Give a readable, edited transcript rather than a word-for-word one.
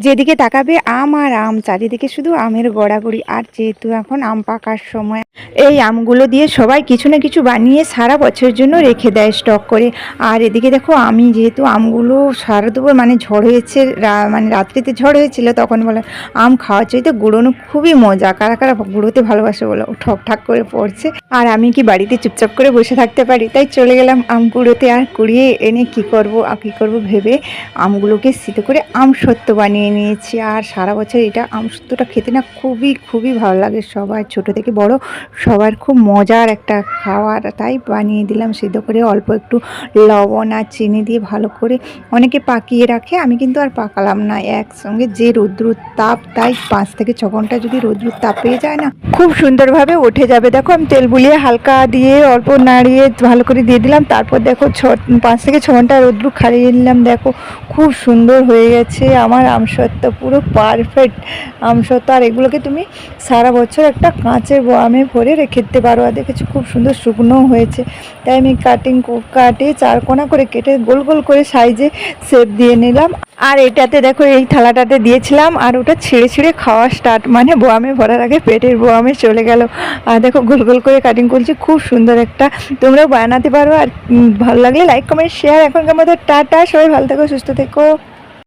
যেদিকে তাকাবে আম আর আম, চারিদিকে শুধু আমের গড়াগড়ি। আর যেহেতু এখন আম পাকার সময়, এই আমগুলো দিয়ে সবাই কিছু না কিছু বানিয়ে সারা বছরের জন্য রেখে দেয় স্টক করে। আর এদিকে দেখো আমি যেহেতু আমগুলো সারা দুপুর মানে ঝড় হয়েছে, মানে রাত্রিতে ঝড় হয়েছিল, তখন বলে আম খাওয়ার চাইতে গুঁড়োনো খুবই মজা, কারা কারা গুঁড়োতে ভালোবাসে বলো, ঠক ঠাক করে পড়ছে। আর আমি কি বাড়িতে চুপচাপ করে বসে থাকতে পারি, তাই চলে গেলাম আম কুড়োতে। আর কুড়িয়ে এনে কি করব ভেবে আমগুলোকে সিদ্ধ করে আমসত্ত্ব বানিয়ে নিয়েছি। আর সারা বছর এটা আমসত্ত্বটা খেতে না খুবই খুবই ভালো লাগে, সবার ছোট থেকে বড় সবার খুব মজার একটা খাবার, তাই বানিয়ে দিলাম সিদ্ধ করে অল্প একটু লবণ আর চিনি দিয়ে ভালো করে। অনেকে পাকিয়ে রাখে, আমি কিন্তু আর পাকালাম না, একসঙ্গে যে রৌদ্রুর তাপ, তাই 5 থেকে 6 ঘন্টা যদি রৌদ্রুর তাপ পেয়ে যায় না খুব সুন্দরভাবে উঠে যাবে। দেখো আমি তেল বুলিয়ে হালকা দিয়ে অল্প নাড়িয়ে ভালো করে দিয়ে দিলাম, তারপর দেখো 5 থেকে 6 ঘন্টা রৌদ্রু খাইয়ে নিলাম। দেখো খুব সুন্দর হয়ে গেছে আমার আমসত্ত্ব, পুরো পারফেক্ট আমসত্ত্ব। আর এগুলোকে তুমি সারা বছর একটা কাঁচের বয়ামে ভরে রেখে দিতে পারো। আর দেখেছি খুব সুন্দর শুকনো হয়েছে, তাই আমি কাটে 4 কোণা করে কেটে গোল গোল করে সাইজে শেপ দিয়ে নিলাম। আর এটাতে দেখো এই থালাটাতে দিয়েছিলাম, আর ওটা ছিঁড়ে ছিঁড়ে খাওয়া স্টার্ট, মানে বোয়ামে ভরার আগে পেটের বোয়ামে চলে গেল। আর দেখো গোল গোল করে কাটিং করছি, খুব সুন্দর একটা, তোমরাও বানাতে পারো। আর ভালো লাগলে লাইক কমেন্ট শেয়ার। এখনকার মতো টাটা, সবাই ভালো থেকো সুস্থ থেকো।